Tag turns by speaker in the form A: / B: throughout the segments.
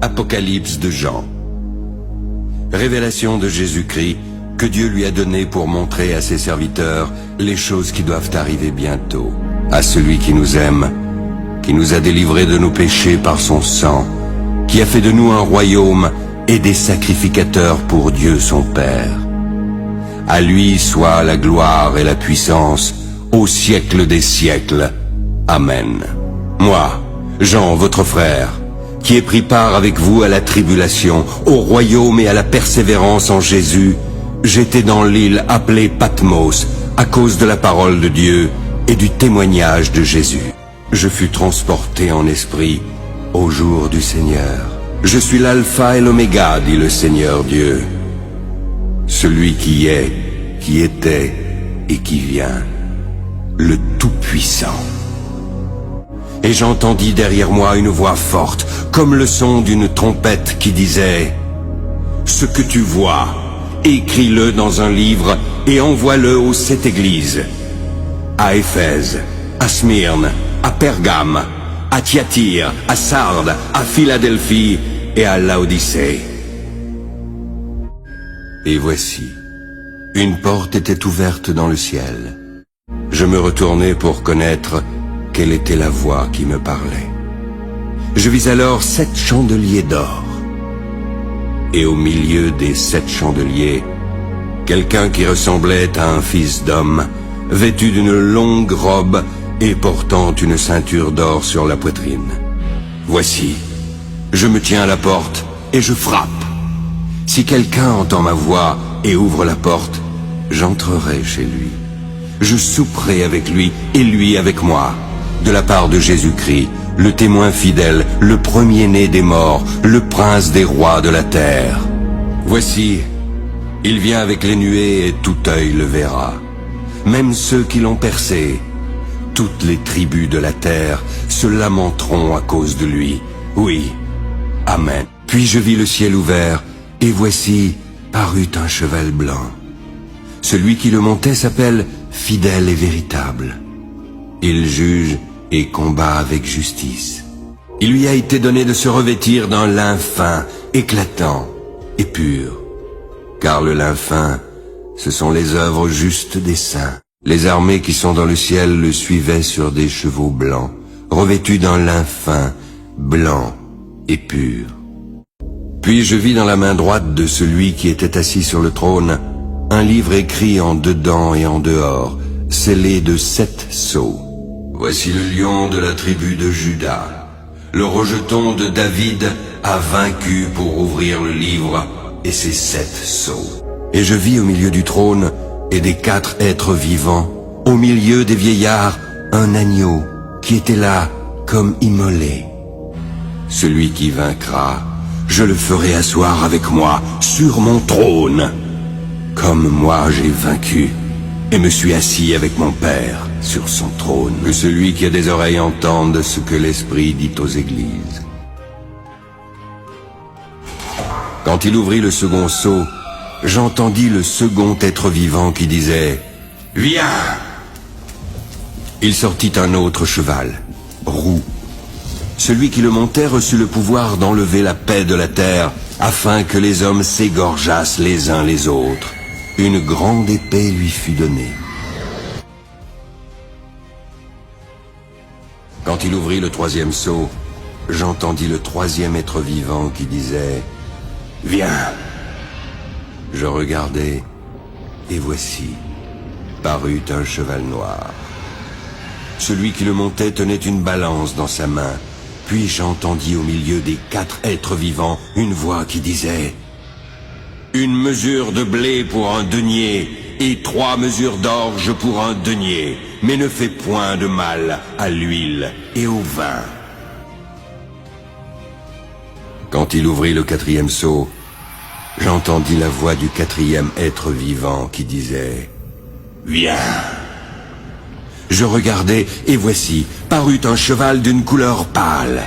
A: Apocalypse de Jean. Révélation de Jésus-Christ que Dieu lui a donnée pour montrer à ses serviteurs les choses qui doivent arriver bientôt. À celui qui nous aime, qui nous a délivrés de nos péchés par son sang, qui a fait de nous un royaume et des sacrificateurs pour Dieu son Père. À lui soit la gloire et la puissance au siècle des siècles. Amen. Moi, Jean, votre frère, qui ai pris part avec vous à la tribulation, au royaume et à la persévérance en Jésus, j'étais dans l'île appelée Patmos à cause de la parole de Dieu et du témoignage de Jésus. Je fus transporté en esprit au jour du Seigneur. Je suis l'alpha et l'oméga, dit le Seigneur Dieu, celui qui est, qui était et qui vient, le Tout-Puissant. Et j'entendis derrière moi une voix forte, comme le son d'une trompette qui disait « Ce que tu vois, écris-le dans un livre et envoie-le aux 7 églises, à Éphèse, à Smyrne, à Pergame, à Thyatire, à Sardes, à Philadelphie et à Laodicée. » Et voici, une porte était ouverte dans le ciel. Je me retournai pour connaître quelle était la voix qui me parlait. Je vis alors 7 chandeliers d'or. Et au milieu des 7 chandeliers, quelqu'un qui ressemblait à un fils d'homme, vêtu d'une longue robe et portant une ceinture d'or sur la poitrine. Voici, je me tiens à la porte et je frappe. Si quelqu'un entend ma voix et ouvre la porte, j'entrerai chez lui. Je souperai avec lui et lui avec moi, de la part de Jésus-Christ, le témoin fidèle, le premier-né des morts, le prince des rois de la terre. Voici, il vient avec les nuées et tout œil le verra, même ceux qui l'ont percé. Toutes les tribus de la terre se lamenteront à cause de lui. Oui, Amen. Puis je vis le ciel ouvert, et voici parut un cheval blanc. Celui qui le montait s'appelle Fidèle et Véritable. Il juge et combat avec justice. Il lui a été donné de se revêtir d'un lin fin, éclatant et pur. Car le lin fin, ce sont les œuvres justes des saints. Les armées qui sont dans le ciel le suivaient sur des chevaux blancs, revêtus d'un lin fin, blanc et pur. Puis je vis dans la main droite de celui qui était assis sur le trône un livre écrit en dedans et en dehors, scellé de 7 sceaux. Voici le lion de la tribu de Juda. Le rejeton de David a vaincu pour ouvrir le livre et ses 7 sceaux. Et je vis au milieu du trône et des 4 êtres vivants, au milieu des vieillards, un agneau qui était là comme immolé. Celui qui vaincra, je le ferai asseoir avec moi sur mon trône, comme moi j'ai vaincu et me suis assis avec mon Père sur son trône. Que celui qui a des oreilles entende ce que l'Esprit dit aux églises. Quand il ouvrit le second sceau, j'entendis le second être vivant qui disait « Viens !» Il sortit un autre cheval, roux. Celui qui le montait reçut le pouvoir d'enlever la paix de la terre, afin que les hommes s'égorgeassent les uns les autres. Une grande épée lui fut donnée. Quand il ouvrit le 3e sceau, j'entendis le 3e être vivant qui disait « Viens !» Je regardai, et voici, parut un cheval noir. Celui qui le montait tenait une balance dans sa main. Puis j'entendis au milieu des 4 êtres vivants une voix qui disait « Une mesure de blé pour un denier et 3 mesures d'orge pour un denier, mais ne fais point de mal à l'huile et au vin. » Quand il ouvrit le 4e sceau, j'entendis la voix du 4e être vivant qui disait « Viens !» Je regardai, et voici, parut un cheval d'une couleur pâle.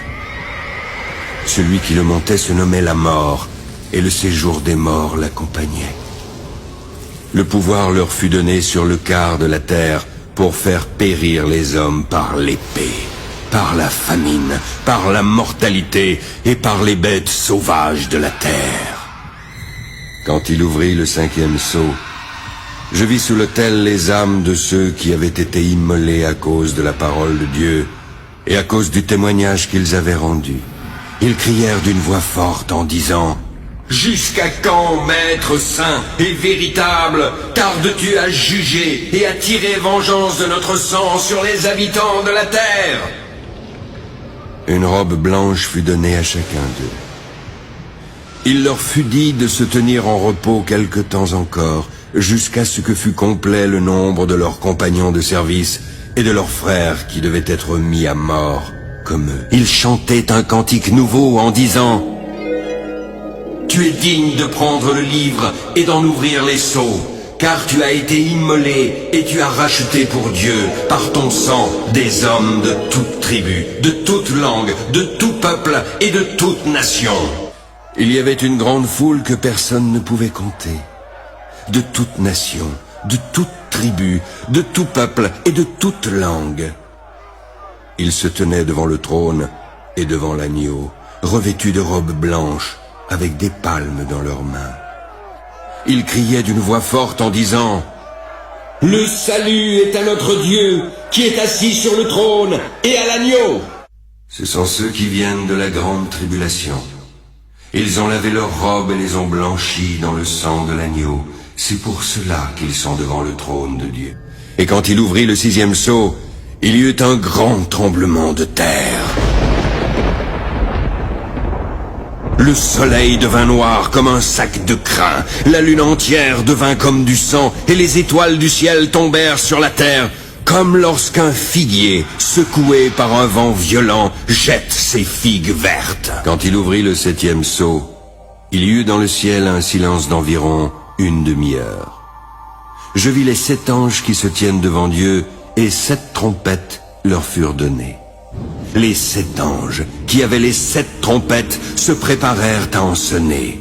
A: Celui qui le montait se nommait la mort, et le séjour des morts l'accompagnait. Le pouvoir leur fut donné sur le quart de la terre pour faire périr les hommes par l'épée. par la famine, par la mortalité et par les bêtes sauvages de la terre. Quand il ouvrit le 5e sceau, je vis sous l'autel les âmes de ceux qui avaient été immolés à cause de la parole de Dieu et à cause du témoignage qu'ils avaient rendu. Ils crièrent d'une voix forte en disant: « Jusqu'à quand, Maître saint et véritable, tardes-tu à juger et à tirer vengeance de notre sang sur les habitants de la terre ?» Une robe blanche fut donnée à chacun d'eux. Il leur fut dit de se tenir en repos quelque temps encore, jusqu'à ce que fût complet le nombre de leurs compagnons de service et de leurs frères qui devaient être mis à mort comme eux. Ils chantaient un cantique nouveau en disant: « Tu es digne de prendre le livre et d'en ouvrir les sceaux, car tu as été immolé et tu as racheté pour Dieu, par ton sang, des hommes de toute tribu, de toute langue, de tout peuple et de toute nation. » Il y avait une grande foule que personne ne pouvait compter. De toute nation, de toute tribu, de tout peuple et de toute langue. Ils se tenaient devant le trône et devant l'agneau, revêtus de robes blanches, avec des palmes dans leurs mains. Ils criaient d'une voix forte en disant: « Le salut est à notre Dieu, qui est assis sur le trône, et à l'agneau !» Ce sont ceux qui viennent de la grande tribulation. Ils ont lavé leurs robes et les ont blanchies dans le sang de l'agneau. C'est pour cela qu'ils sont devant le trône de Dieu. Et quand il ouvrit le 6e sceau, il y eut un grand tremblement de terre. Le soleil devint noir comme un sac de crin, la lune entière devint comme du sang, et les étoiles du ciel tombèrent sur la terre, comme lorsqu'un figuier, secoué par un vent violent, jette ses figues vertes. Quand il ouvrit le 7e sceau, il y eut dans le ciel un silence d'environ une demi-heure. Je vis les 7 anges qui se tiennent devant Dieu, et 7 trompettes leur furent données. Les 7 anges, qui avaient les 7 trompettes, se préparèrent à en sonner.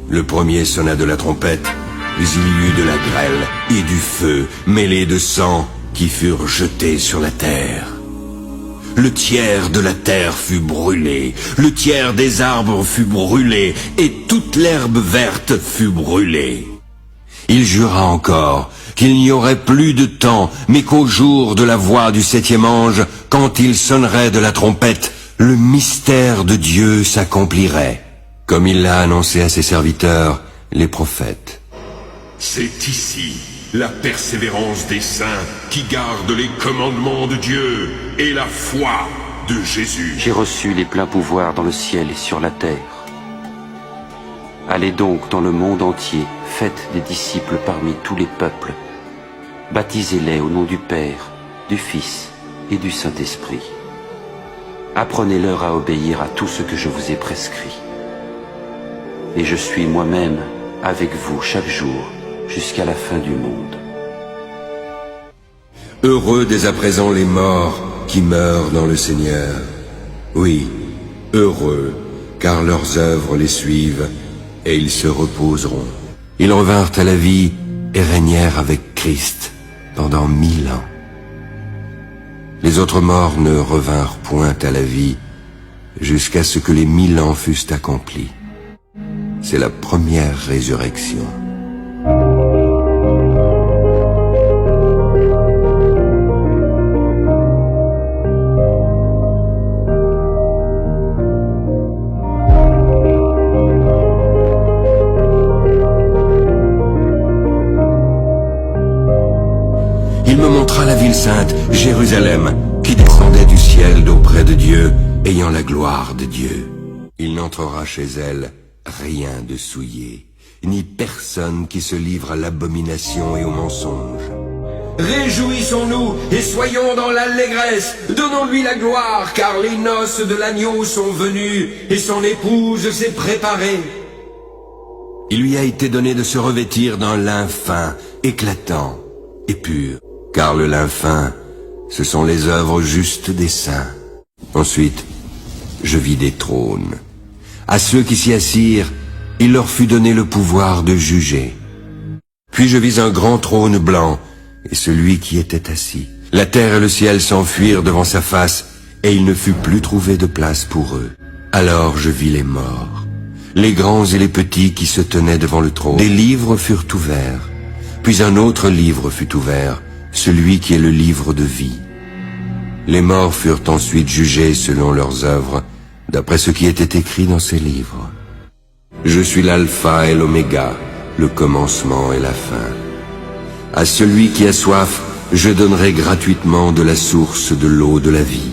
A: Le premier sonna de la trompette, puis il y eut de la grêle et du feu mêlés de sang qui furent jetés sur la terre. Le tiers de la terre fut brûlé, le tiers des arbres fut brûlé, et toute l'herbe verte fut brûlée. Il jura encore qu'il n'y aurait plus de temps, mais qu'au jour de la voix du 7e ange, quand il sonnerait de la trompette, le mystère de Dieu s'accomplirait, comme il l'a annoncé à ses serviteurs, les prophètes.
B: C'est ici la persévérance des saints qui gardent les commandements de Dieu et la foi de Jésus.
C: J'ai reçu les pleins pouvoirs dans le ciel et sur la terre. Allez donc dans le monde entier, faites des disciples parmi tous les peuples. Baptisez-les au nom du Père, du Fils et du Saint-Esprit. Apprenez-leur à obéir à tout ce que je vous ai prescrit. Et je suis moi-même avec vous chaque jour, jusqu'à la fin du monde.
A: Heureux dès à présent les morts qui meurent dans le Seigneur. Oui, heureux, car leurs œuvres les suivent, et ils se reposeront. Ils revinrent à la vie et régnèrent avec Christ pendant 1000 ans. Les autres morts ne revinrent point à la vie jusqu'à ce que les 1000 ans fussent accomplis. C'est la première résurrection. Il me montra la ville sainte, Jérusalem, qui descendait du ciel d'auprès de Dieu, ayant la gloire de Dieu. Il n'entrera chez elle rien de souillé, ni personne qui se livre à l'abomination et au mensonge. Réjouissons-nous et soyons dans l'allégresse, donnons-lui la gloire, car les noces de l'agneau sont venues et son épouse s'est préparée. Il lui a été donné de se revêtir d'un lin fin, éclatant et pur, car le lin fin, ce sont les œuvres justes des saints. Ensuite, je vis des trônes. À ceux qui s'y assirent, il leur fut donné le pouvoir de juger. Puis je vis un grand trône blanc, et celui qui était assis. La terre et le ciel s'enfuirent devant sa face, et il ne fut plus trouvé de place pour eux. Alors je vis les morts, les grands et les petits qui se tenaient devant le trône. Des livres furent ouverts, puis un autre livre fut ouvert, celui qui est le livre de vie. Les morts furent ensuite jugés selon leurs œuvres, d'après ce qui était écrit dans ces livres. Je suis l'alpha et l'oméga, le commencement et la fin. À celui qui a soif, je donnerai gratuitement de la source de l'eau de la vie.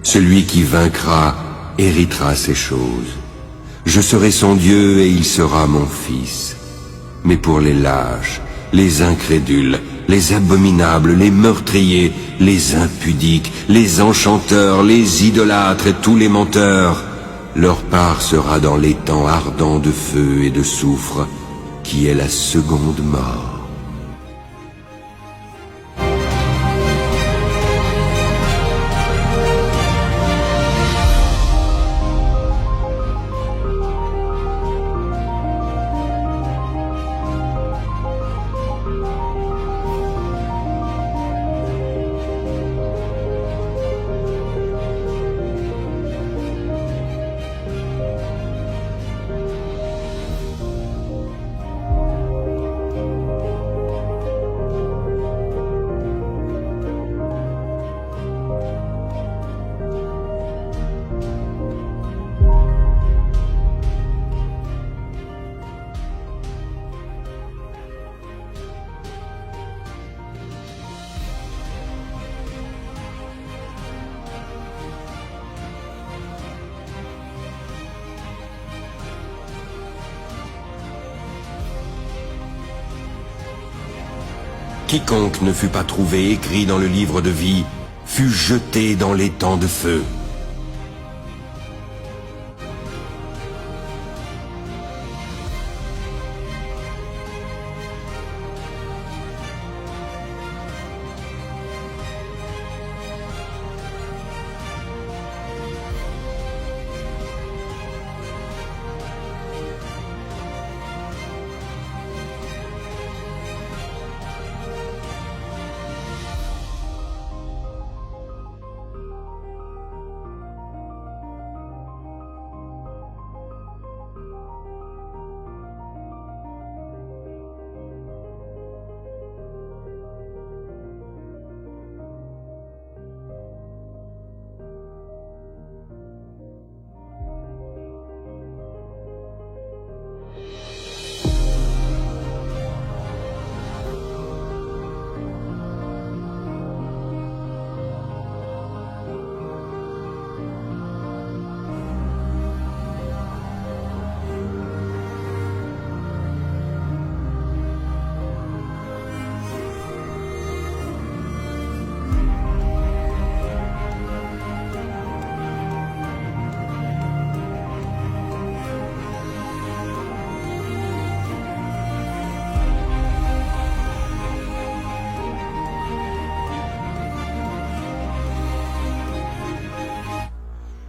A: Celui qui vaincra héritera ces choses. Je serai son Dieu et il sera mon fils. Mais pour les lâches, les incrédules, les abominables, les meurtriers, les impudiques, les enchanteurs, les idolâtres et tous les menteurs, leur part sera dans l'étang ardent de feu et de soufre, qui est la seconde mort. Quiconque ne fut pas trouvé écrit dans le livre de vie fut jeté dans l'étang de feu.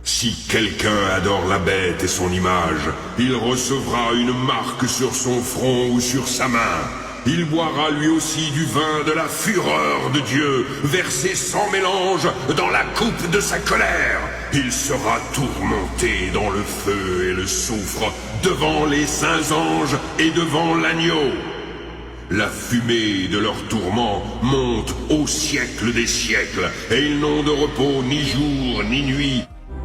B: Si quelqu'un adore la bête et son image, il recevra une marque sur son front ou sur sa main. Il boira lui aussi du vin de la fureur de Dieu, versé sans mélange dans la coupe de sa colère. Il sera tourmenté dans le feu et le soufre, devant les saints anges et devant l'agneau. La fumée de leur tourment monte au siècle des siècles, et ils n'ont de repos ni jour ni nuit.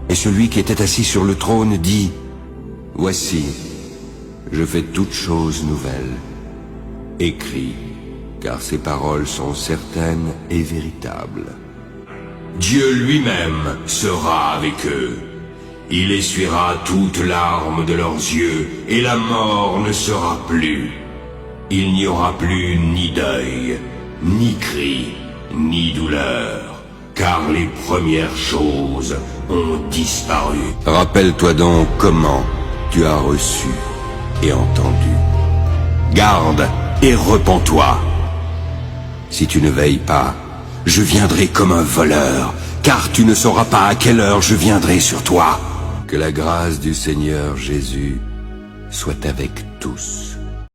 A: Et celui qui était assis sur le trône dit, « Voici, je fais toutes choses nouvelles. Écris, car ces paroles sont certaines et véritables. » Dieu lui-même sera avec eux. Il essuiera toutes larmes de leurs yeux, et la mort ne sera plus. Il n'y aura plus ni deuil, ni cri, ni douleur, car les premières choses ont disparu. Rappelle-toi donc comment tu as reçu et entendu. Garde et repens-toi. Si tu ne veilles pas, je viendrai comme un voleur, car tu ne sauras pas à quelle heure je viendrai sur toi. Que la grâce du Seigneur Jésus soit avec tous.